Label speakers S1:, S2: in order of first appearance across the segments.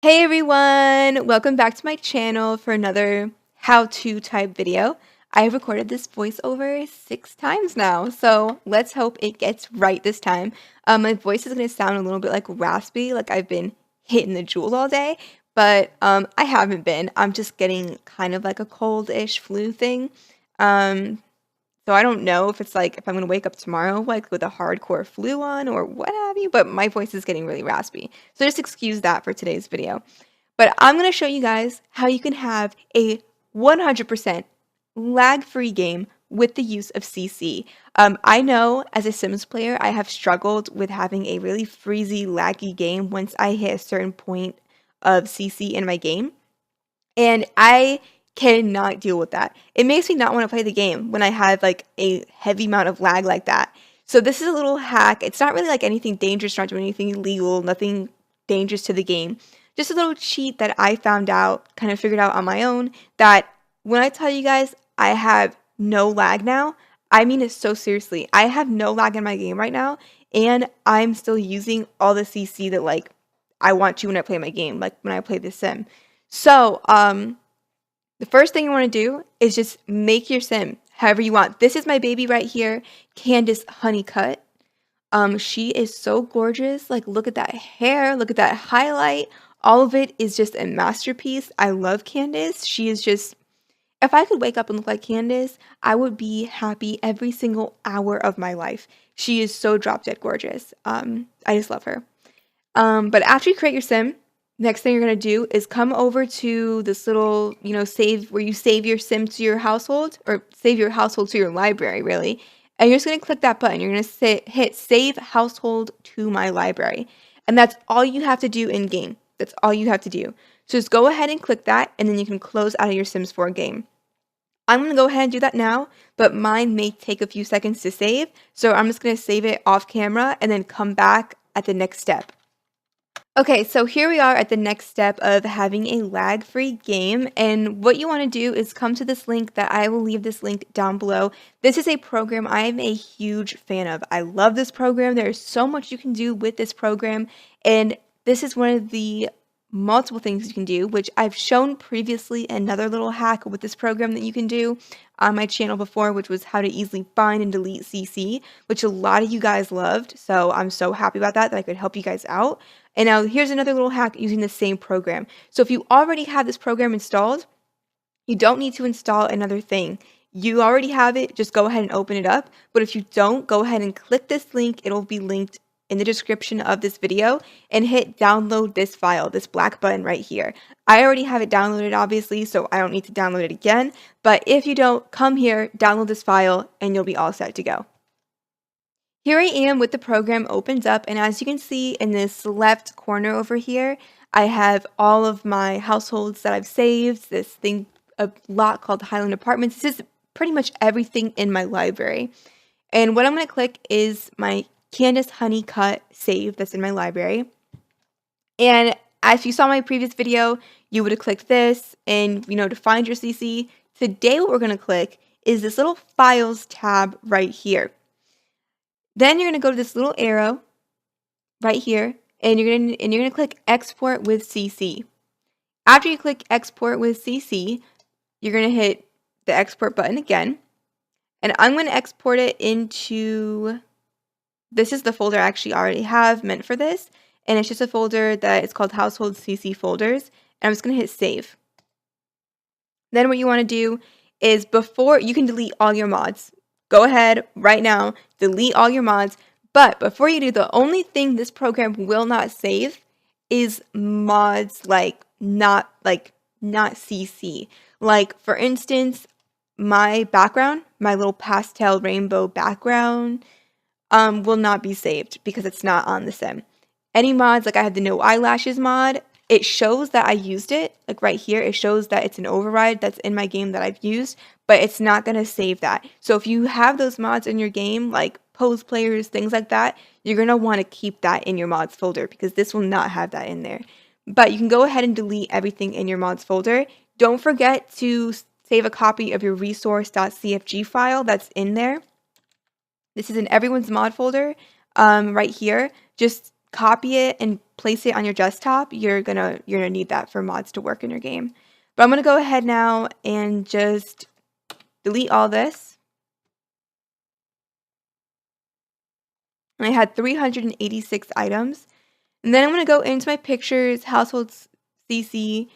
S1: Hey everyone! Welcome back to my channel for another how-to type video. I have recorded this voiceover 6 times now, so let's hope it gets right this time. My voice is going to sound a little bit like raspy, like I've been hitting the jewel all day, but I haven't been. I'm just getting kind of like a cold-ish flu thing. Um, so I don't know if it's like if I'm gonna wake up tomorrow like with a hardcore flu on or what have you, but my voice is getting really raspy. So just excuse that for today's video. But I'm gonna show you guys how you can have a 100% lag-free game with the use of CC. I know as a Sims player, I have struggled with having a really freezy, laggy game once I hit a certain point of CC in my game. And I cannot deal with that. It makes me not want to play the game when I have like a heavy amount of lag like that. So this is a little hack. It's not really like anything dangerous, not doing anything illegal, nothing dangerous to the game. Just a little cheat that I found out, kind of figured out on my own, that when I tell you guys I have no lag now, I mean it so seriously. I have no lag in my game right now, and I'm still using all the CC that like I want to when I play my game, like when I play The Sim. So, the first thing you want to do is just make your sim however you want. This is my baby right here, Candace Honeycutt. She is so gorgeous. Like, look at that hair, look at that highlight. All of it is just a masterpiece. I love Candace. She is just, if I could wake up and look like Candace, I would be happy every single hour of my life. She is so drop dead gorgeous. I just love her. But after you create your sim, next thing you're going to do is come over to this little, save where you save your sim to your household or save your household to your library, really. And you're just going to click that button. You're going to hit save household to my library. And that's all you have to do in game. That's all you have to do. So just go ahead and click that, and then you can close out of your Sims 4 game. I'm going to go ahead and do that now, but mine may take a few seconds to save. So I'm just going to save it off camera and then come back at the next step. Okay, so here we are at the next step of having a lag-free game, and what you want to do is come to this link that I will leave this link down below. This is a program I'm a huge fan of. I love this program. There's so much you can do with this program, and this is one of the multiple things you can do, which I've shown previously another little hack with this program that you can do on my channel before, which was how to easily find and delete CC, which a lot of you guys loved, so I'm so happy about that I could help you guys out. And now here's another little hack using the same program. So if you already have this program installed, you don't need to install another thing. You already have it, just go ahead and open it up. But if you don't, go ahead and click this link. It'll be linked in the description of this video and hit download this file, this black button right here. I already have it downloaded, obviously, so I don't need to download it again. But if you don't, come here, download this file, and you'll be all set to go. Here I am with the program opened up, and as you can see in this left corner over here, I have all of my households that I've saved, this thing, a lot called Highland Apartments. This is pretty much everything in my library. And what I'm going to click is my Candace Honeycutt save that's in my library. And as you saw my previous video, you would have clicked this and, to find your CC. Today what we're going to click is this little Files tab right here. Then you're going to go to this little arrow right here, and you're going to click Export with CC. After you click Export with CC, you're going to hit the Export button again, and I'm going to export it into, this is the folder I actually already have meant for this, and it's just a folder that is called Household CC Folders, and I'm just going to hit Save. Then what you want to do is, before you can delete all your mods, go ahead right now, delete all your mods. But before you do, the only thing this program will not save is mods not CC. Like, for instance, my background, my little pastel rainbow background, will not be saved because it's not on the sim. Any mods, like I have the no eyelashes mod, it shows that I used it, like right here, it shows that it's an override that's in my game that I've used, but it's not going to save that. So if you have those mods in your game, like pose players, things like that, you're going to want to keep that in your mods folder because this will not have that in there. But you can go ahead and delete everything in your mods folder. Don't forget to save a copy of your resource.cfg file that's in there. This is in everyone's mod folder right here. Just copy it and place it on your desktop, you're gonna need that for mods to work in your game. But I'm gonna go ahead now and just delete all this. And I had 386 items. And then I'm gonna go into my pictures, households, CC,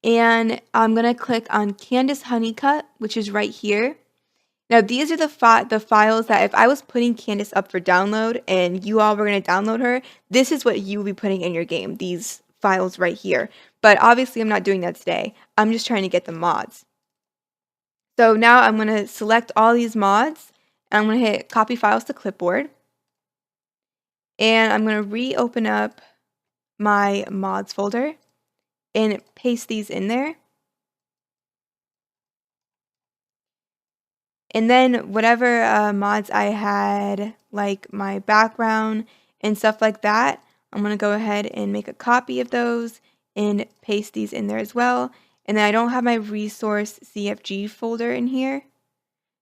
S1: and I'm gonna click on Candace Honeycutt, which is right here. Now these are the files that if I was putting Candace up for download and you all were going to download her, this is what you will be putting in your game, these files right here. But obviously I'm not doing that today. I'm just trying to get the mods. So now I'm going to select all these mods and I'm going to hit copy files to clipboard. And I'm going to reopen up my mods folder and paste these in there. And then whatever mods I had, like my background and stuff like that, I'm going to go ahead and make a copy of those and paste these in there as well. And then I don't have my resource CFG folder in here.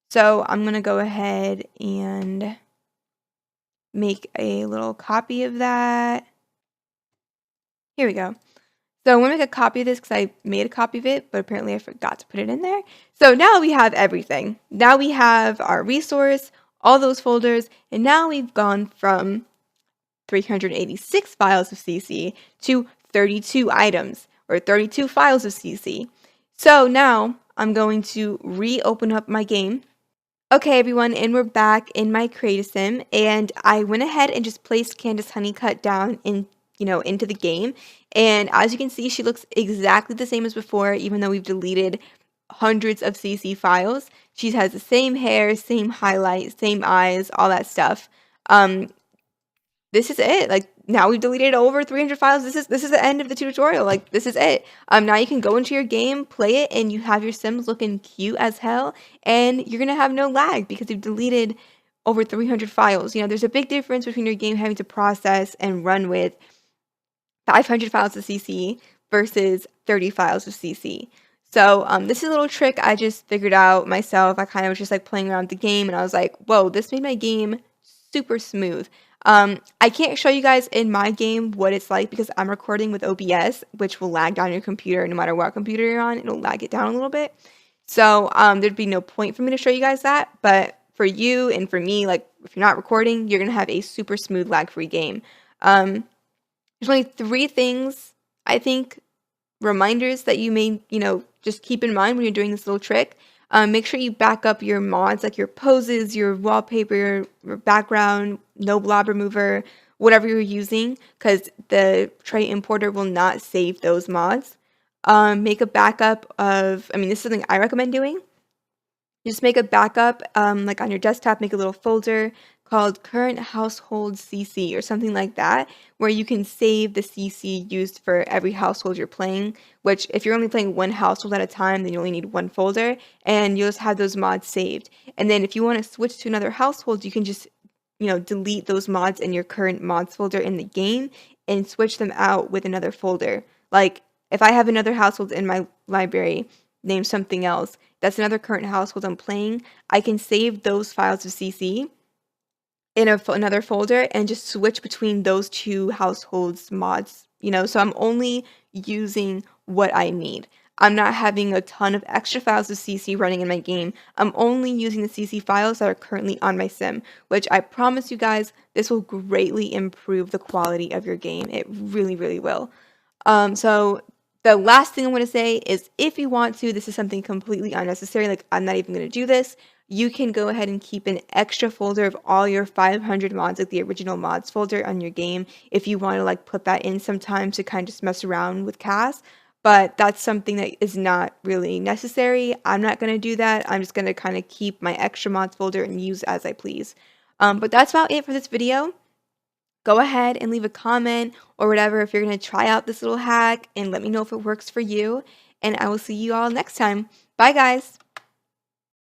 S1: So I'm going to go ahead and make a little copy of that. Here we go. So I'm going to make a copy of this because I made a copy of it, but apparently I forgot to put it in there. So now we have everything. Now we have our resource, all those folders, and now we've gone from 386 files of CC to 32 items or 32 files of CC. So now I'm going to reopen up my game. Okay, everyone, and we're back in my Create-A-Sim, and I went ahead and just placed Candace Honeycutt down into the game. And as you can see, she looks exactly the same as before, even though we've deleted hundreds of CC files. She has the same hair, same highlight, same eyes, all that stuff. This is it. Like, now we've deleted over 300 files. This is the end of the tutorial. Like, this is it. Now you can go into your game, play it, and you have your Sims looking cute as hell, and you're gonna have no lag because you've deleted over 300 files. You know, there's a big difference between your game having to process and run with 500 files of CC versus 30 files of CC. So this is a little trick I just figured out myself. I kind of was just like playing around with the game, and I was like, whoa, this made my game super smooth. I can't show you guys in my game what it's like because I'm recording with OBS, which will lag down your computer no matter what computer you're on. It'll lag it down a little bit. So there'd be no point for me to show you guys that. But for you and for me, like if you're not recording, you're going to have a super smooth lag-free game. There's only 3 things, I think, reminders that you may, just keep in mind when you're doing this little trick. Make sure you back up your mods, like your poses, your wallpaper, your background, no blob remover, whatever you're using, because the tray importer will not save those mods. Make a backup of, this is something I recommend doing. Just make a backup, like on your desktop, make a little folder called current household CC or something like that, where you can save the CC used for every household you're playing, which if you're only playing one household at a time, then you only need one folder, and you'll just have those mods saved. And then if you want to switch to another household, you can just, delete those mods in your current mods folder in the game and switch them out with another folder. Like, if I have another household in my library named something else, that's another current household I'm playing, I can save those files of CC in another folder and just switch between those 2 households mods, so I'm only using what I need. I'm not having a ton of extra files of CC running in my game. I'm only using the CC files that are currently on my sim, which I promise you guys, this will greatly improve the quality of your game. It really, really will. So the last thing I want to say is if you want to, this is something completely unnecessary, like I'm not even going to do this, you can go ahead and keep an extra folder of all your 500 mods, like the original mods folder on your game, if you want to like put that in sometimes to kind of just mess around with CAS. But that's something that is not really necessary. I'm not going to do that. I'm just going to kind of keep my extra mods folder and use as I please. But that's about it for this video. Go ahead and leave a comment or whatever if you're going to try out this little hack and let me know if it works for you. And I will see you all next time. Bye, guys.